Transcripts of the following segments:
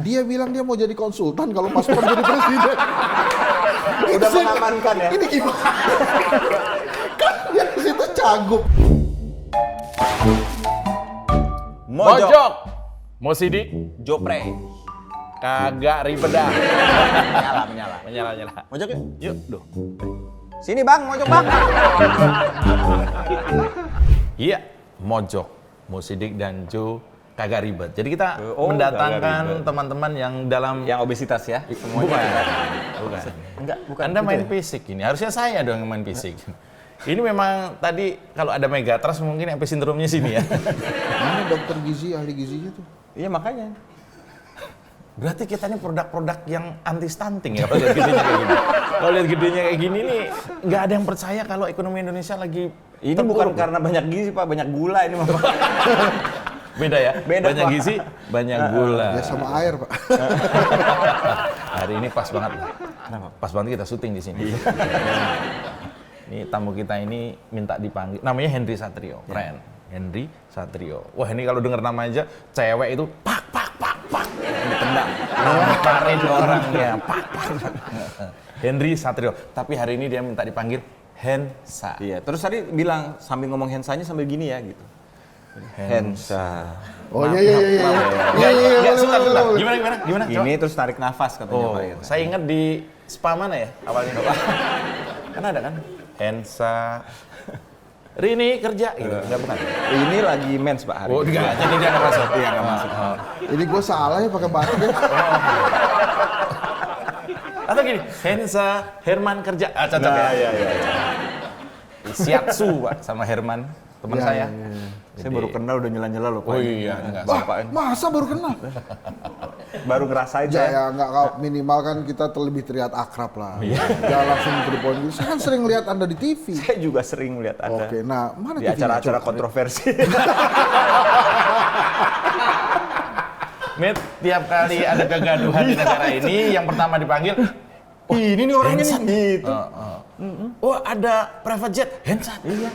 Dia bilang dia mau jadi konsultan kalau Mas Pram jadi presiden. Udah mengamankan ya? Ini gimana? Kan yang di situ Cagup. Mojok. Mau sidik? Jopre. Kagak ribet dah. Menyala. Mojok yuk. Yuk, duh. Sini bang, mojok bang. Iya, Mojok, Mo Sidik dan Jo kagak ribet. Jadi kita Oh, mendatangkan teman-teman yang dalam Yang obesitas ya? bukan. Bukan. Anda gitu main ya? fisik ini. Harusnya saya dong yang main fisik. Ini memang tadi kalau ada Megatrust mungkin epicentrum-nya sini ya. Mana dokter gizi, ahli gizinya tuh? Iya makanya. Berarti kita ini produk-produk yang anti stunting ya kalau lihat gedenya kayak gini. Kalau lihat gedenya kayak gini nih nggak ada yang percaya kalau ekonomi Indonesia lagi Ini terpuruk. bukan karena banyak gizi pak, banyak gula ini mah. Beda ya. Beda, banyak Pak. gizi, banyak gula. Ya sama air, Pak. Hari ini pas banget. Pas banget kita syuting di sini. Ini tamu kita ini minta dipanggil. Namanya Henry Satrio. Keren. Henry Satrio. Wah, ini kalau dengar nama aja cewek itu pak. Ditendang. Namparin orangnya. Pak. Henry Satrio. Tapi hari ini dia minta dipanggil Hensa. Iya. Terus tadi bilang sambil ngomong Hensanya sambil gini ya gitu. Hensa. Oh iya. Enggak, sebentar. Gimana? Gini terus tarik nafas katanya Oh, pak. Gitu. saya ingat di spa mana ya awalnya? Kan ada kan? Hensa. Rini kerja gitu. Enggak bukan. Ini lagi mens pak hari. Oh, enggak. Jadi dia enggak masuk. Iya nggak masuk. Ini gue salah ya pakai batik ya. Atau gini, Hensa, Herman kerja. Ah, cocok ya. Iya. Siatsu, Pak, sama Herman, teman Iya, saya. iya. Saya baru kenal udah nyela-nyela loh pak. Oh iya, enggak. Bapak ini. Masa baru kenal? Baru ngerasain Ya, saya. nggak minimal kan kita lebih terlihat akrab lah. Jangan langsung to the point gitu. Saya kan sering lihat Anda di TV. Saya juga sering melihat Anda Oke, nah mana di TV-nya, acara-acara coba? kontroversi. Mit, tiap kali ada kegaduhan di negara ini, yang pertama dipanggil, Ini nih orangnya Hensat. nih. Gitu. oh ada private jet, Hensat. Iya.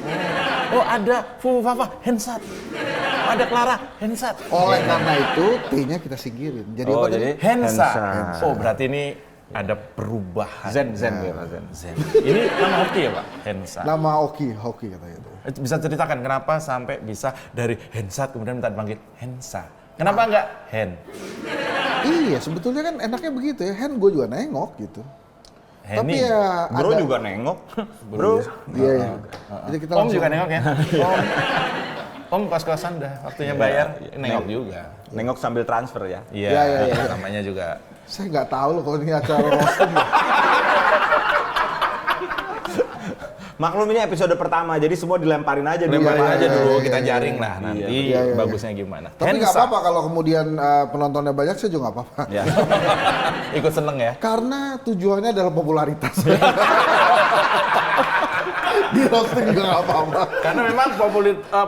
Oh ada Fufu Fafa, Hensat. Oh ada Clara, Hensat. Oleh karena itu T-nya kita singkirin. Jadi Oh, apa jadi tadi? Hensa. Hensa. Oh berarti ini ada perubahan. Zen ya Pak Zen. Zen. Ini nama hoki ya Pak? Hensa. Nama hoki katanya itu. Bisa ceritakan kenapa sampai bisa dari Hensat kemudian minta dipanggil Hensa? Kenapa enggak Hen? Iya, sebetulnya kan enaknya begitu ya. Hen gue juga nengok gitu. Tapi Henny. ya Bro ada- juga nengok. Bro. Iya. Jadi kita Om langsung- juga nengok ya? Om kos-kosan dah, waktunya bayar, nengok juga. Nengok sambil transfer ya. Iya, Iya. namanya juga. Saya nggak tahu loh kalau ini acara roasting. Ya. Maklum ini episode pertama, jadi semua dilemparin aja dulu. Lemparin iya, aja iya, dulu, iya, kita iya. jaring lah nanti Iya. bagusnya gimana. Tapi nggak Hensa. apa-apa kalau kemudian penontonnya banyak, saya juga nggak apa-apa. Ya. Ikut seneng ya? Karena tujuannya adalah popularitas. Di roasting juga nggak apa-apa. Karena memang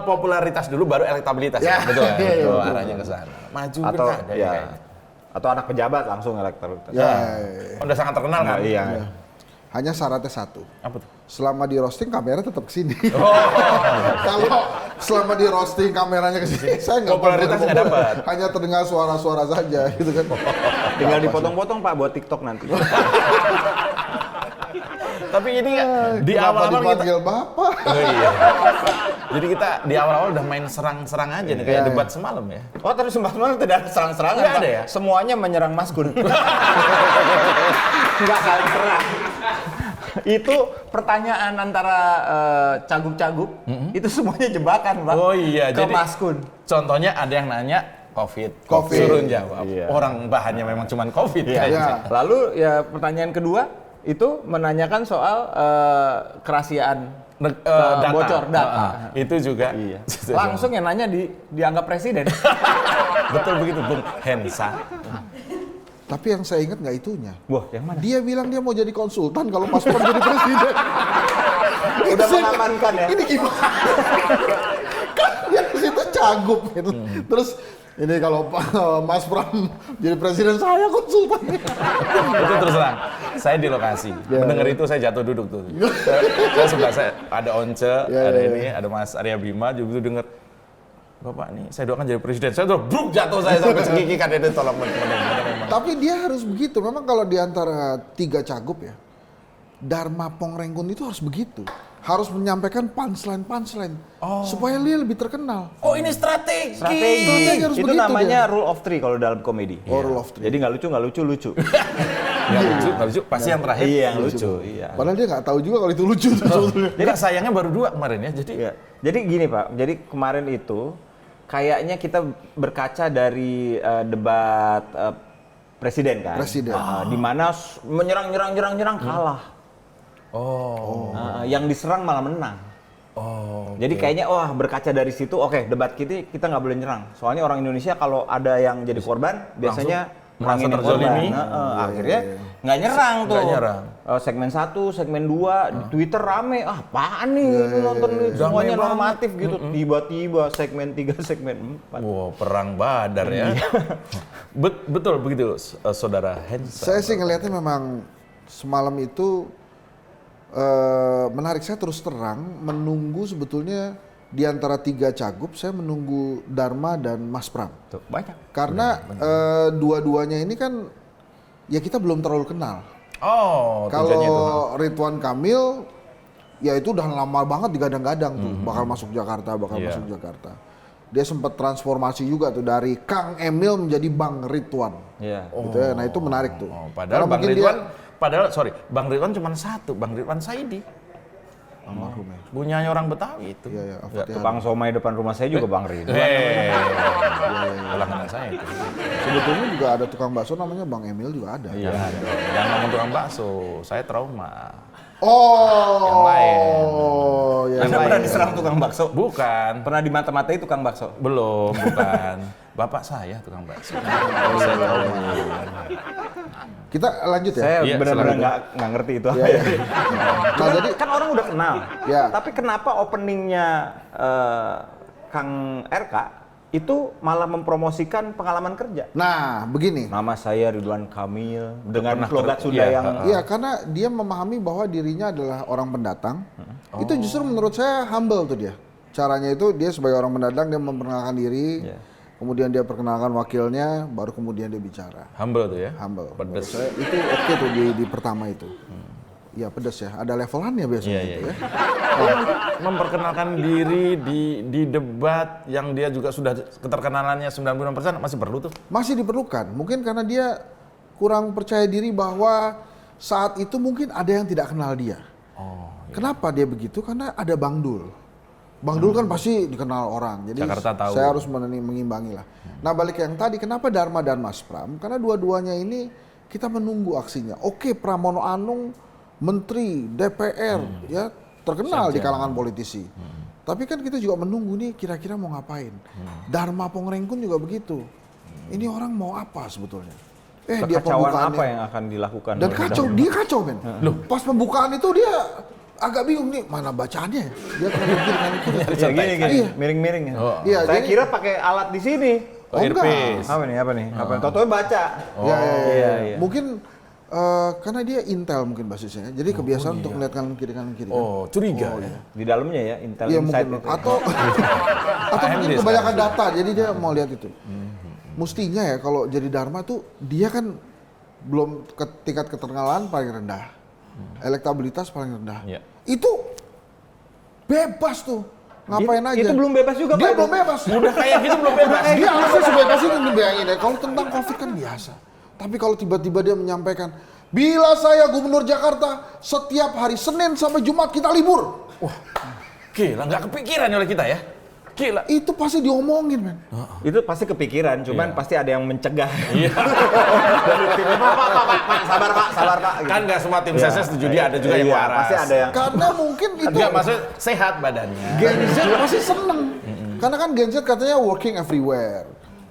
popularitas dulu baru elektabilitas ya, Ya, betul ya? iya, Betul, betul. arahnya ke sana. Maju Atau pilkada ya. kayaknya. Atau anak pejabat langsung elektabilitas. Ya, Udah sangat terkenal kan? Nah, iya. hanya syaratnya satu. Apa tuh? Selama di roasting kamera tetap kesini. Oh. Kalau selama di roasting kameranya kesini, saya nggak Popularitas nggak populer. dapat. Hanya terdengar suara-suara saja, gitu kan. Tinggal dipotong-potong Pak buat TikTok nanti. Tapi ini nggak, di Kenapa awal-awal kita... dipanggil bapak? Oh iya. Jadi kita di awal-awal udah main serang-serang aja nih, kayak Iya. debat semalam ya. Oh, tapi semalam tidak ada serang-serangan. Nggak Pak. ada ya? Semuanya menyerang Mas Gun. Nggak saling serang. Itu pertanyaan antara cagup-cagup, itu semuanya jebakan, Pak. Oh iya, ke jadi Mas Gun. contohnya ada yang nanya COVID. Covid. Suruh jawab. Iya. Orang bahannya memang cuma COVID Iya. kayaknya. Lalu ya pertanyaan kedua itu menanyakan soal kerahasiaan Data. bocor data. Itu juga. Iya. Itu Langsung yang nanya dianggap presiden. betul begitu, Bung Hensa. Tapi yang saya ingat nggak itunya. Wah, yang mana? Dia bilang dia mau jadi konsultan kalau Mas Pram jadi presiden. Udah mengamankan ya? Ini gimana? Kan yang di situ Cagup gitu. Terus ini kalau Mas Pram jadi presiden, saya konsultannya. Itu terus terang. Saya di lokasi. Mendengar itu saya jatuh duduk tuh. saya sebelah saya ada Once, Ya, ada ya, ini, ada Mas Arya Bima juga tuh denger. Bapak nih saya doakan jadi presiden. Saya tuh bruk jatuh saya sampai cekikikan itu tolong memang. Tapi dia harus begitu. Memang kalau di antara 3 cagup ya, Dharma Pongrengkun itu harus begitu. Harus menyampaikan punchline supaya dia lebih terkenal. Oh ini strategi. Strategi harus Itu begitu namanya dia. rule of three kalau dalam komedi. Oh, rule of three. Jadi nggak lucu. Nggak lucu. Pasti yang terakhir. Iya, yang lucu. Iya. Padahal dia nggak tahu juga kalau itu lucu tuh sebetulnya. Jadi sayangnya baru 2 kemarin ya. Jadi Iya. Jadi gini Pak, jadi kemarin itu kayaknya kita berkaca dari debat presiden kan. Presiden. Di mana menyerang kalah. Yang diserang malah menang. Jadi kayaknya berkaca dari situ, oke, debat kita nggak boleh nyerang. Soalnya orang Indonesia kalau ada yang jadi korban biasanya merasa menangin terzolimi. korban. Akhirnya nggak nyerang tuh. Nggak nyerang. Segmen 1, segmen 2 di Twitter rame. Apaan nih nonton nih semuanya Damai normatif gitu. Tiba-tiba segmen 3, segmen 4. wow, perang badar ya. Betul begitu saudara Hensa. Saya sih ngelihatnya memang semalam itu menarik. Saya terus terang menunggu sebetulnya di antara 3 cagup, saya menunggu Dharma dan Mas Pram. Tuh, banyak. Karena dua-duanya ini kan ya kita belum terlalu kenal. Oh, tujuannya itu. Kalau Ridwan Kamil ya itu udah lama banget digadang-gadang tuh bakal masuk Jakarta, masuk Jakarta. Dia sempat transformasi juga tuh dari Kang Emil menjadi Bang Ridwan. Iya. Gitu ya. Nah itu menarik tuh. Padahal Karena Bang mungkin Ridwan, Bang Ridwan cuma 1, Bang Ridwan Saidi. Almarhum ya. Punyanya orang Betawi itu. Iya, Ya, Tukang somai depan rumah saya juga Bang Ridwan. langganan saya itu. Sebetulnya juga ada tukang bakso namanya Bang Emil juga ada. Iya. Jangan ngomong tukang bakso, saya trauma. Oh. Yang lain. Ya. Anda pernah diserang tukang bakso? Bukan, Pernah dimata-matai tukang bakso? belum, bukan. Bapak saya tukang bakso. Saya trauma. Kita lanjut ya. Saya Iya, benar-benar silakan. nggak ngerti itu. Iya, iya. Nah, jadi Kan orang udah kenal. Ya. Tapi kenapa openingnya Kang RK itu malah mempromosikan pengalaman kerja? nah begini. Nama saya Ridwan Kamil dengan Pernah logat kerja, Sunda iya, yang Iya, karena dia memahami bahwa dirinya adalah orang pendatang. Itu justru menurut saya humble tuh dia. Caranya itu dia sebagai orang pendatang dia memperkenalkan diri. Iya. Kemudian dia perkenalkan wakilnya, baru kemudian dia bicara. Humble tuh ya. Humble. Pedes. Menurut saya itu oke tuh di pertama itu. Iya pedes ya. Ada levelannya biasanya Iya, itu iya, ya. Memperkenalkan diri di debat yang dia juga sudah keterkenalannya 96% masih perlu tuh. Masih diperlukan. Mungkin karena dia kurang percaya diri bahwa saat itu mungkin ada yang tidak kenal dia. Oh, Kenapa dia begitu? Karena ada Bang Dul. Bang Dul kan pasti dikenal orang. Jadi Jakarta tahu. saya harus mengimbangi lah. Nah balik ke yang tadi, kenapa Dharma dan Mas Pram? Karena dua-duanya ini kita menunggu aksinya. Oke, Pramono Anung, Menteri, DPR, ya terkenal di kalangan politisi. Tapi kan kita juga menunggu nih kira-kira mau ngapain. Dharma Pongrengkun juga begitu. Ini orang mau apa sebetulnya? Dia kekacauan pembukaannya. apa yang akan dilakukan? Dan oleh kacau, Dharma? dia kacau men. Pas pembukaan itu dia agak bingung nih, mana bacaannya ya? Dia kanan kiri. Ya, gini, Iya. miring-miring ya. Oh. Iya, Saya jadi- kira pakai alat di sini. Oh, enggak. Earpiece. Apa nih? Toto baca. Ya, iya. Mungkin karena dia intel mungkin basisnya. Jadi kebiasaan untuk melihat kanan kiri. Oh, curiga ya. Di dalamnya ya, Intel Iya Insight mungkin. itu. Atau mungkin AMD kebanyakan data, jadi dia mau lihat itu. Mestinya ya kalau jadi Dharma tuh dia kan belum tingkat keterkenalan paling rendah. Elektabilitas paling rendah. Iya. Itu bebas tuh. Ngapain aja. Itu belum bebas juga, Dia Pak, belum bebas. Udah kayak gitu belum bebas. Dia harusnya sebebas itu bayangin ya. Kalau tentang Covid kan biasa. Tapi kalau tiba-tiba dia menyampaikan, bila saya Gubernur Jakarta, setiap hari Senin sampai Jumat kita libur. Gila, nggak kepikiran oleh kita ya. Gila. Itu pasti diomongin, men. Itu pasti kepikiran, cuman pasti ada yang mencegah. Iya. Dari tim, Pak, sabar Pak. Gitu. Kan nggak semua tim saya setuju dia, ada juga yang Iya, waras. pasti ada yang Karena mungkin itu Enggak, maksudnya sehat badannya. Gen Z pasti seneng. Karena kan Gen Z katanya working everywhere.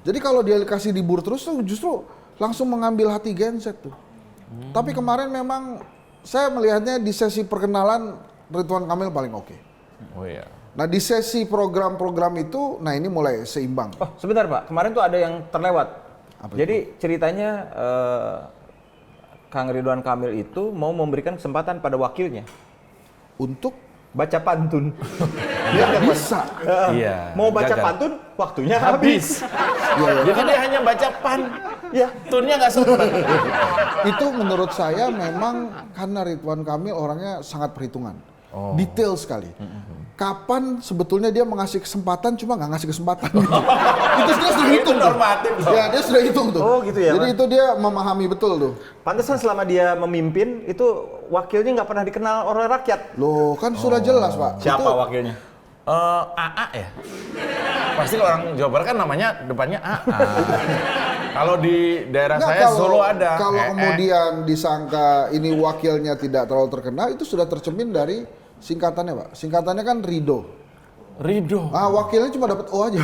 Jadi kalau dia dikasih libur terus tuh justru langsung mengambil hati Gen Z tuh. Tapi kemarin memang saya melihatnya di sesi perkenalan Ridwan Kamil paling oke. Oh iya. Nah di sesi program-program itu, nah ini mulai seimbang. Oh, sebentar Pak. Kemarin tuh ada yang terlewat. Jadi ceritanya Kang Ridwan Kamil itu mau memberikan kesempatan pada wakilnya Untuk baca pantun. Nggak bisa. Iya. Mau baca gagal. pantun, waktunya habis. Jadi dia hanya baca pan. Ya. Tunnya nggak sempet. Itu menurut saya memang karena Ridwan Kamil orangnya sangat perhitungan. Detail sekali. Kapan sebetulnya dia mengasih kesempatan cuma nggak ngasih kesempatan gitu. Itu dia sudah hitung tuh. normatif loh. Ya, dia sudah hitung tuh. Oh, gitu ya, Jadi Pak? itu dia memahami betul tuh. Pantesan selama dia memimpin itu wakilnya nggak pernah dikenal oleh rakyat. Loh, kan sudah jelas, Pak. Siapa Itu- wakilnya? AA ya. Pasti orang Jawa Barat kan namanya depannya AA. Kalau di daerah Nggak, saya Solo ada. Kalau EE. kemudian disangka ini wakilnya tidak terlalu terkenal, itu sudah tercermin dari singkatannya, Pak. Singkatannya kan Rido. Ridho. Ah, wakilnya cuma dapat O aja.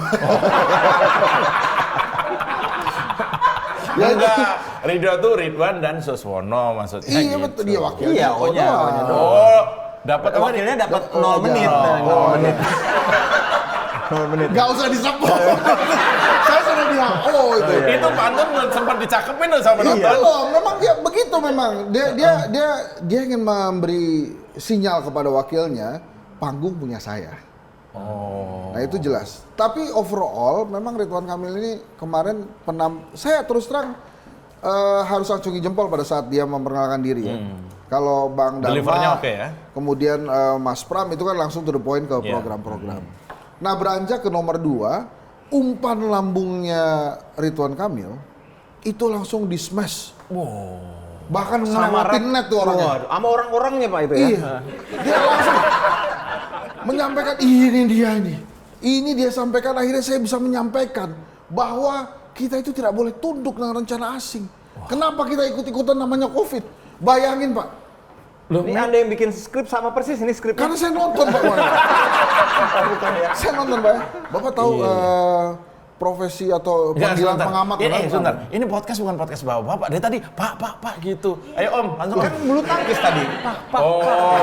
Ya, Enggak, Ridho tuh Ridwan dan Suswono maksudnya. iya gitu. betul, dia wakilnya. Iya, O O-nya, doang. O-nya doang. Oh, dapat apa nih? Wakilnya dapat Oh, 0 menit. aja. 0 menit. 0 menit. Nggak usah disebut. Saya sudah bilang, oh itu. Itu pantun belum sempat dicakepin loh sama Iya, nonton. belum. Memang dia begitu memang. Dia ingin memberi sinyal kepada wakilnya, panggung punya saya. Oh. Nah itu jelas. Tapi overall memang Ridwan Kamil ini kemarin saya terus terang harus acungi jempol pada saat dia memperkenalkan diri ya. Kalau Bang Delivernya Dharma, oke ya? kemudian Mas Pram itu kan langsung to the point ke Iya. program-program. Nah beranjak ke nomor 2, umpan lambungnya Ridwan Kamil itu langsung di smash. Bahkan ngelewatin net tuh orangnya. Waduh, sama orang-orangnya Pak itu ya. Iya. Dia langsung menyampaikan ini dia ini. Ini dia sampaikan, akhirnya saya bisa menyampaikan bahwa kita itu tidak boleh tunduk dengan rencana asing. Kenapa kita ikut-ikutan namanya Covid? Bayangin, Pak. Ini Anda yang bikin skrip sama persis ini skripnya. Karena saya nonton, Pak. Bukan ya. Saya nonton, Pak. Bapak tahu profesi atau Enggak, panggilan sebentar. pengamat Ini, orang sebentar. apa? Ini podcast bukan podcast bapak-bapak. Dari tadi, Pak gitu. Ayo Om, langsung. Kan bulu tangkis tadi. Pak. Oh,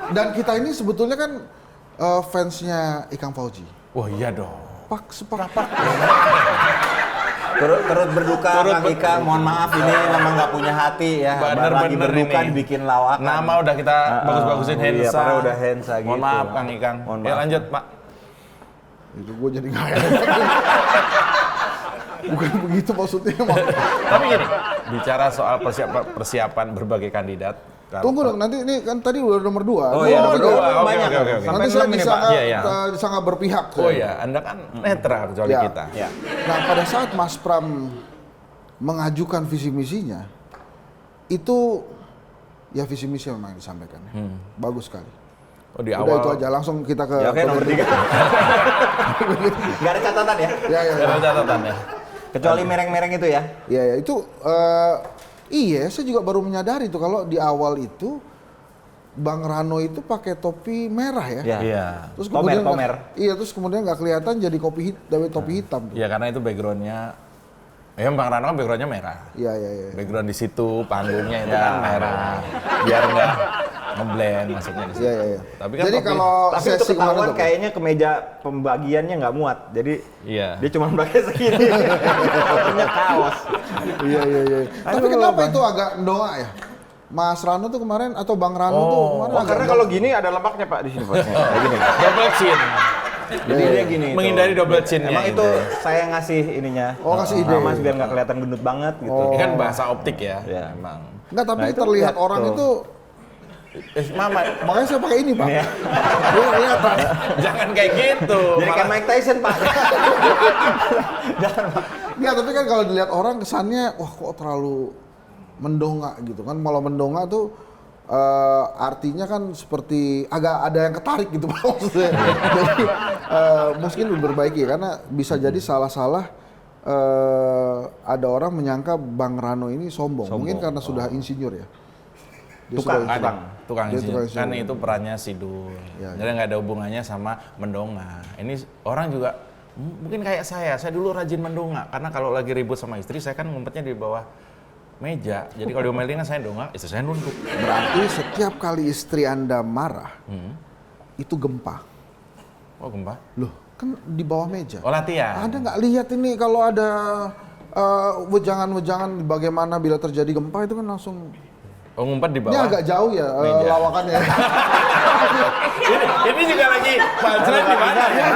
Dan kita ini sebetulnya kan fansnya Ikang Fauji. wah iya dong. Pak, sepak. Turut berduka Kang Ikang, mohon maaf ini memang nggak punya hati ya. Lagi Bener-bener berduka ini. bikin lawakan. Nama udah kita bagus-bagusin iya, Hensa. padahal udah Hensa Mohon gitu. maaf Kang Ikang. Mohon Ya maaf. lanjut Pak. Itu gue jadi nggak enak. Bukan begitu maksudnya. Mak. Tapi gini, bicara soal persiapan berbagai kandidat. Tunggu dong, nanti ini kan tadi udah nomor 2. Oh iya, nomor nomor dua. dua. Oke, Banyak. oke, oke, oke. Sampai Nanti saya 6 ini, Pak. disangka, Iya, iya. disangka berpihak. Oh ya, Anda kan netral kecuali Ya. kita. Ya. Nah pada saat Mas Pram mengajukan visi misinya, itu ya visi misi memang yang disampaikan. Bagus sekali. Oh di Udah awal. itu aja, langsung kita ke Ya, oke, nomor 3. Nggak ada catatan ya? Ya, ya, ya. Ada catatannya. Kecuali mereng-mereng itu ya? Ya, ya itu iya, saya juga baru menyadari tuh kalau di awal itu Bang Rano itu pakai topi merah ya. Ya. Iya. Terus Tomer, nggak- tomer. Iya, terus kemudian nggak kelihatan jadi topi hitam tuh. Iya karena itu backgroundnya. Ya Bang Rano kan backgroundnya merah. Iya, iya, iya. Background di situ, panggungnya itu kan merah. Biar nggak ngeblend maksudnya di situ. Iya, iya, iya. Tapi kan Jadi topi- kalau Tapi itu sesi kemarin ketahuan tuh, kayaknya kemeja pembagiannya nggak muat. Jadi Iya. dia cuma pakai segini. Punya kaos. Iya, iya, iya. Tapi Aduh, kenapa Bang. itu agak ndongak ya? Mas Rano tuh kemarin atau Bang Rano tuh kemarin Oh, agak karena kalau gini ada lemaknya Pak di sini Pak. Kayak gini. Double chin. Jadi dia gini. tuh. Menghindari double chin-nya Emang itu. itu saya ngasih ininya. Oh, kasih ide. Mas biar nggak kelihatan gendut banget gitu. Oh. Ini kan bahasa optik ya. Iya. Emang. Enggak, tapi Nah, itu terlihat lihat orang tuh. itu Mama, makanya saya pakai ini, Pak. Iya. Dia kelihatan. jangan kayak gitu. Jadi kayak Mike Tyson Pak. Jangan Pak. Enggak, tapi kan kalau dilihat orang kesannya wah kok terlalu mendongak gitu kan. Kalau mendongak tuh artinya kan seperti agak ada yang ketarik gitu Pak maksudnya. Jadi mungkin diperbaiki karena bisa jadi salah-salah ada orang menyangka Bang Rano ini sombong. Mungkin karena sudah insinyur ya. Dia Tukang, sudah insinyur. Tukang Dia insinyur. tukang Kan insinyur. itu perannya Sidul. Ya, Jadi nggak ada hubungannya sama mendongak. Ini orang juga mungkin kayak saya dulu rajin mendongak karena kalau lagi ribut sama istri saya kan ngumpetnya di bawah meja. Jadi kalau diomelin kan saya dongak, istri saya nunduk. Berarti setiap kali istri Anda marah itu gempa. Oh gempa? Loh, kan di bawah meja. Oh latihan. Anda nggak lihat ini kalau ada wejangan-wejangan bagaimana bila terjadi gempa itu kan langsung Oh, ngumpet di Ini bawah. agak jauh ya Meja. lawakannya. ini juga lagi punchline di mana ya?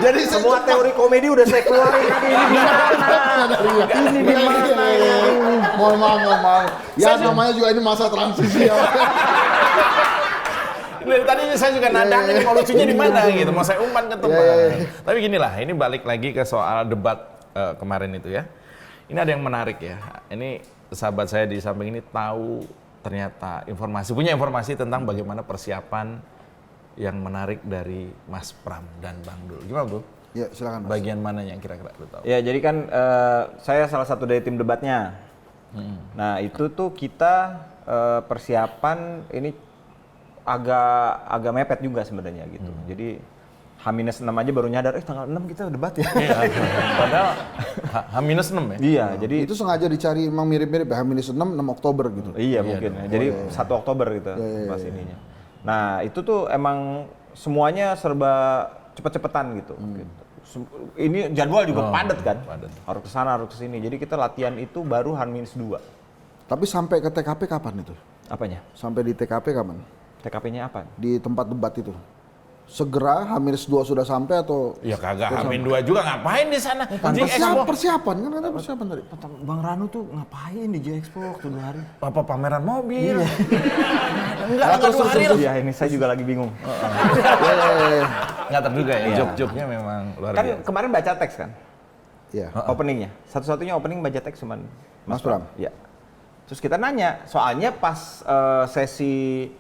Jadi Semua teori komedi udah saya keluarin tadi. Ini di mana? Ini di mana? Mohon maaf. Ya namanya juga ini masa transisi ya. Dari tadi saya juga nadangin mau lucunya di mana gitu, mau saya umpan ke teman. Iya. Tapi ginilah, ini balik lagi ke soal debat kemarin itu ya. Ini ada yang menarik ya. Ini sahabat saya di samping ini tahu ternyata punya informasi tentang bagaimana persiapan yang menarik dari Mas Pram dan Bang Dul. Gimana Bro? Ya silakan Mas. Bagian mana yang kira-kira lu tahu? Ya jadi kan saya salah satu dari tim debatnya. Nah itu tuh kita persiapan ini agak mepet juga sebenarnya gitu. Jadi H-6 aja baru nyadar, tanggal 6 kita debat ya. Iya, padahal H-6 ya? Iya, jadi Itu sengaja dicari emang mirip-mirip ya, H-6, 6 Oktober gitu. iya mungkin. Ya. Jadi 1 Oktober gitu pas ininya. Nah itu tuh emang semuanya serba cepet-cepetan gitu. Ini jadwal juga padat kan. padat. Harus ke sana, harus ke sini. Jadi kita latihan itu baru H-2. Tapi sampai ke TKP kapan itu? Apanya? Sampai di TKP kapan? TKP-nya apa? Di tempat debat itu? Segera H-2 sudah sampai atau? Ya kagak H-2 juga ngapain di sana? Di Persiapan kan ada persiapan tadi. Bang Ranu tuh ngapain di J-Expo waktu 2 hari? apa pameran mobil? Enggak 2 hari lah. Iya ini saya juga lagi bingung. Nggak terduga ya, Iya. job-jobnya memang luar Kan biasa. kemarin baca teks kan? Iya. Openingnya. Satu-satunya opening baca teks cuman Mas Pram. Iya. Terus kita nanya, soalnya pas sesi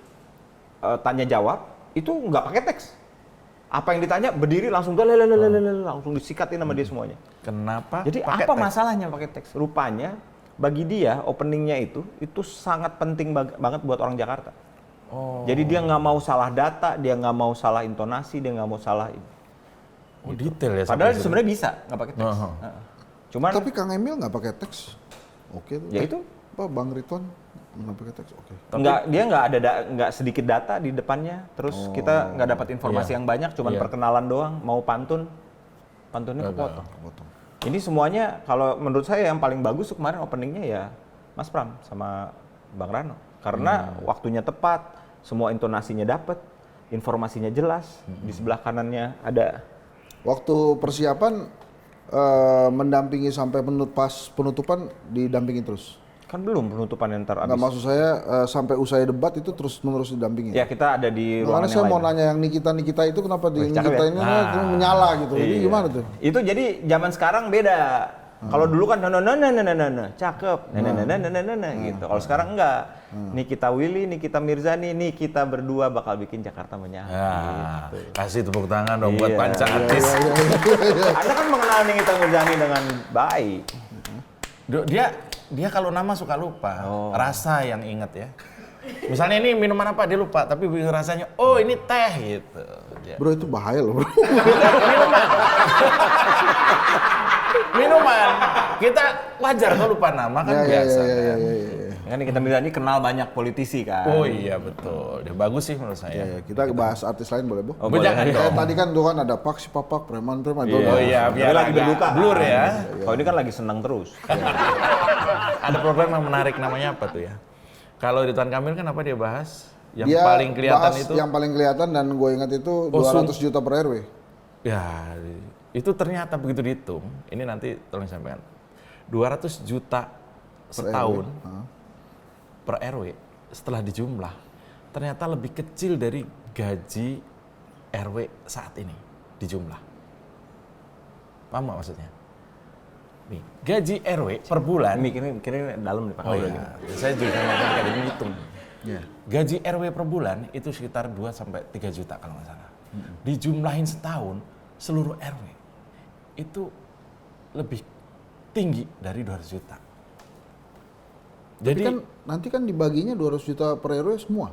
tanya jawab itu nggak pakai teks. Apa yang ditanya berdiri langsung langsung disikatin sama dia semuanya. Kenapa? Jadi pakai apa teks? masalahnya pakai teks? Rupanya bagi dia openingnya itu sangat penting banget buat orang Jakarta. Oh. Jadi dia nggak mau salah data, dia nggak mau salah intonasi, dia nggak mau salah ini. Oh, detail ya. Padahal sampai sebenarnya bisa nggak pakai teks. Aha. Heeh. Cuman Tapi Kang Emil nggak pakai teks. Oke tuh. ya itu Apa Bang Ridwan nggak pakai teks? Oke. dia nggak sedikit data di depannya. Terus kita nggak dapat informasi yang banyak, cuman Iya. perkenalan doang. Mau pantunnya kepotong. Potong. Ini semuanya kalau menurut saya yang paling bagus kemarin openingnya ya Mas Pram sama Bang Rano. Karena waktunya tepat, semua intonasinya dapet, informasinya jelas. Di sebelah kanannya ada. Waktu persiapan mendampingi sampai penutupan didampingi terus. Kan belum penutupan yang ntar Nggak, abis. maksud saya sampai usai debat itu terus menerus didampingi. Ya kita ada di Makanya ruangan saya yang mau lain. nanya yang Nikita itu kenapa di Wih, cakep Nikita ya? ini menyala gitu. Ini Iya. gimana tuh? Itu jadi zaman sekarang beda. Kalau dulu kan cakep, gitu. Kalau sekarang enggak. Nikita Willy, Nikita Mirzani, nih kita berdua bakal bikin Jakarta menyala. Ya, kasih tepuk tangan dong buat Iya. panca artis. Anda kan mengenal Nikita Mirzani dengan baik. Dia kalau nama suka lupa, rasa yang inget ya. Misalnya ini minuman apa dia lupa, tapi rasanya, oh ini teh gitu. Dia. Bro itu bahaya loh bro. Minuman, kita wajar kalau lupa nama kan biasa. kan. Kan Nikita Mirzani kenal banyak politisi kan. Oh iya betul, dia bagus sih menurut saya. Ya, kita bahas artis lain boleh bu? Oh, Oh, jangan Kayak dong. tadi kan tuh kan ada Pak, si Papak, preman. Oh Itu iya, biar Tapi lagi agak berduka. blur ya. Kalau ini kan lagi senang terus. Ada program yang menarik namanya apa tuh ya? Kalau Ridwan Kamil kan apa dia bahas? Yang Dia paling kelihatan bahas itu? yang paling kelihatan dan gue ingat itu 200 juta per RW. Ya, itu ternyata begitu dihitung. Ini nanti tolong sampaikan. 200 juta setahun per RW setelah dijumlah ternyata lebih kecil dari gaji RW saat ini dijumlah. Paham nggak maksudnya? Nih, gaji RW per bulan. Mikirnya dalam nih Pak. Oh iya, saya juga kayak ini hitung. Gaji RW per bulan itu sekitar 2 sampai 3 juta kalau nggak salah. Dijumlahin setahun seluruh RW itu lebih tinggi dari 200 juta. Jadi Jadi kan nanti kan dibaginya 200 juta per RW semua.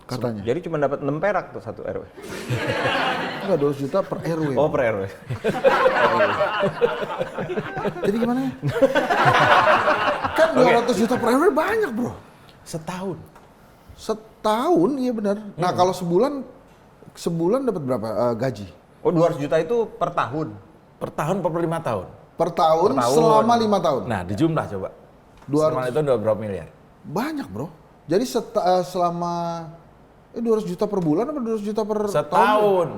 Katanya. Jadi cuma dapat 6 perak tuh satu RW. Enggak 200 juta per RW. Oh per RW. Jadi gimana ya? Kan 200 juta per RW banyak bro. setahun. Setahun iya benar. Nah kalau sebulan dapat berapa gaji? Oh 200 juta itu per tahun. Per tahun per 5 tahun. Per tahun, Per tahun. selama 5 tahun. Nah, dijumlah coba. Selama itu udah berapa miliar? Banyak bro. Jadi selama 200 juta per bulan apa 200 juta per tahun? Setahun.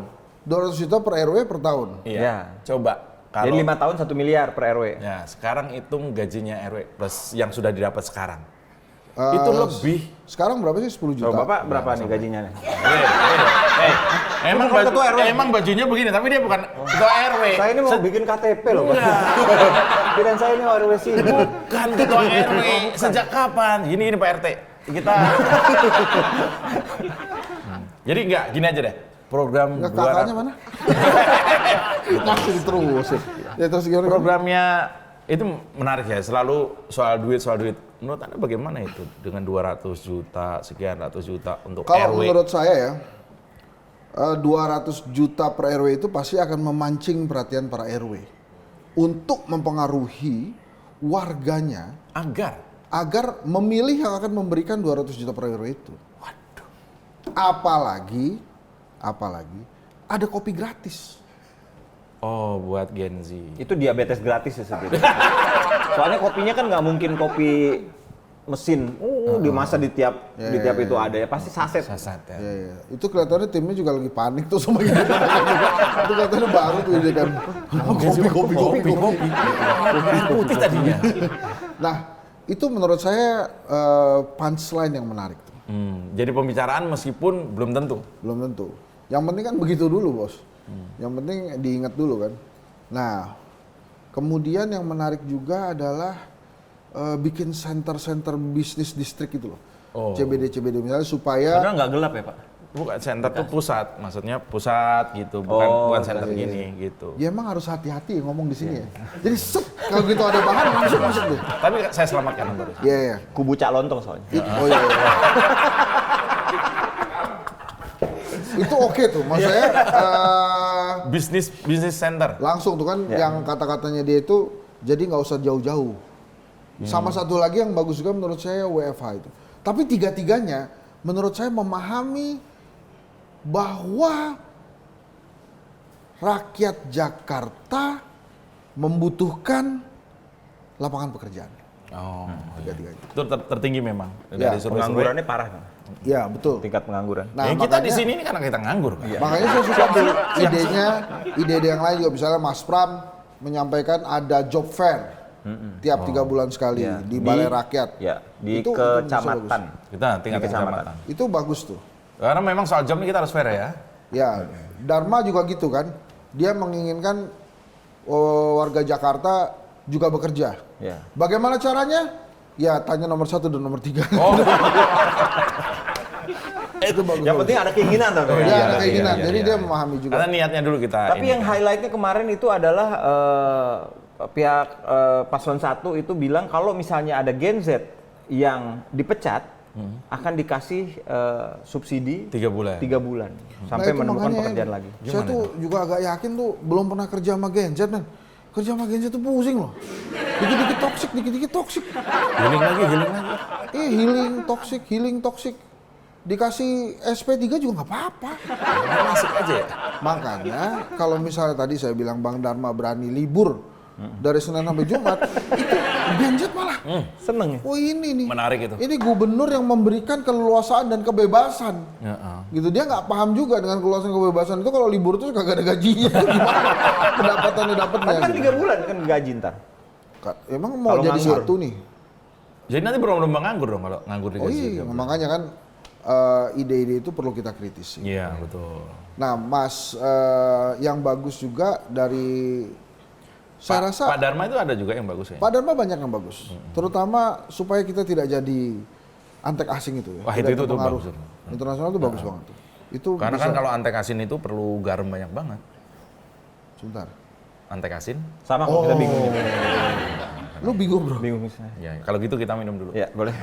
200 juta per RW per tahun. Iya. Ya. Coba. Jadi 5 tahun 1 miliar per RW. Ya, sekarang hitung gajinya RW plus yang sudah didapat sekarang. Itu lebih. Sekarang berapa sih? 10 juta. Coba Bapak berapa nih gajinya nih? Emang Bukan ketua RW. emang bajunya begini, tapi dia bukan ketua RW. Saya ini mau bikin KTP loh, Pak. Kirain saya ini RW sini. Bukan ketua RW. Sejak kapan? Gini Pak RT. Kita Jadi enggak, gini aja deh. Program Nggak, kakaknya mana? Masih diterusin. Ya terus gimana? Programnya itu menarik ya, selalu soal duit. Menurut Anda bagaimana itu dengan 200 juta, sekian ratus juta untuk Kalau RW? menurut saya ya, 200 juta per RW itu pasti akan memancing perhatian para RW untuk mempengaruhi warganya agar memilih yang akan memberikan 200 juta per RW itu. Waduh. Apalagi ada kopi gratis. Oh, buat Gen Z. Itu diabetes gratis ya sebenarnya. Soalnya kopinya kan nggak mungkin kopi mesin. Dimasak di tiap itu ada ya, pasti saset. Sasat ya. Ya. Itu kelihatannya timnya juga lagi panik tuh sama gitu. Itu kelihatannya baru tuh ide kan. Kopi. Putih tadinya. Nah, itu menurut saya punchline yang menarik tuh. Jadi pembicaraan meskipun belum tentu. Belum tentu. Yang penting kan begitu dulu, Bos. Yang penting diingat dulu kan. Nah, kemudian yang menarik juga adalah bikin center bisnis distrik itu loh. CBD misalnya supaya Padahal nggak gelap ya Pak? Bukan center tuh pusat, maksudnya pusat gitu, bukan center gini gitu. ya emang harus hati-hati ngomong di sini ya. Jadi kalau gitu ada bahan langsung masuk tuh. Tapi saya selamatkan baru. Iya. Kubu Cak Lontong soalnya. Oh iya. Itu oke tuh, maksudnya Bisnis center. langsung tuh kan yang kata-katanya dia itu jadi nggak usah jauh-jauh. Sama satu lagi yang bagus juga menurut saya WFH itu. Tapi tiga-tiganya menurut saya memahami bahwa rakyat Jakarta membutuhkan lapangan pekerjaan. Oh, Tiga-tiganya. itu tertinggi memang Ya, dari survei. Penganggurannya parah kan? Ya betul. Tingkat pengangguran. Nah, Kita di makanya- sini ini karena kita nganggur. Kan? Makanya saya suka tuh ide-ide yang lain juga, misalnya Mas Pram menyampaikan ada job fair tiap 3 bulan sekali Iya. di Balai Rakyat. Ya, di Itu kecamatan. Kita tingkat Di kecamatan. kecamatan. Itu bagus tuh. Karena memang soal job ini kita harus fair ya. Ya, Dharma juga gitu kan. Dia menginginkan warga Jakarta juga bekerja. Ya. Bagaimana caranya? Ya tanya nomor 1 dan nomor 3. Itu bagus. Yang penting ada keinginan tapi. Ya, ada keinginan. iya, Jadi iya. dia memahami juga. Karena niatnya dulu kita. Tapi yang highlightnya kemarin itu adalah pihak paslon 1 itu bilang kalau misalnya ada Gen Z yang dipecat akan dikasih subsidi 3 bulan. 3 bulan Nah, sampai itu menemukan makanya pekerjaan lagi. Saya tuh juga agak yakin tuh belum pernah kerja sama Gen Z kan. Kerja sama Gen Z tuh pusing loh. Dikit-dikit toksik. Healing lagi. Healing toksik. Dikasih SP3 juga nggak apa-apa. Masuk aja ya. Makanya kalau misalnya tadi saya bilang Bang Dharma berani libur dari Senin sampai Jumat, itu Gen Z malah. Seneng ya? Oh ini nih. Menarik itu. Ini gubernur yang memberikan keleluasaan dan kebebasan. Gitu, dia nggak paham juga dengan keluasan kebebasan itu kalau libur tuh kagak ada gajinya. Gimana pendapatannya dapatnya? Tapi kan gitu. 3 bulan kan gaji ntar. Emang mau Kalau jadi nganggur. satu nih? Jadi nanti berlomba-lomba nganggur dong kalau nganggur di Oh gaji iya, 3 bulan. makanya kan ide-ide itu perlu kita kritisi. Iya, betul. Nah, Mas, yang bagus juga dari saya rasa Pak Dharma itu ada juga yang bagus ya. Pak Dharma banyak yang bagus, terutama supaya kita tidak jadi antek asing itu ya. Wah, tidak itu tuh terpengaruh. bagus. Internasional itu bagus banget tuh. Itu Karena bisa- kan kalau antek asin itu perlu garam banyak banget. sebentar. Antek asin? Sama kok kita bingung. Lu bingung, Bro. Bingung misalnya. Ya, kalau gitu kita minum dulu. Ya, boleh.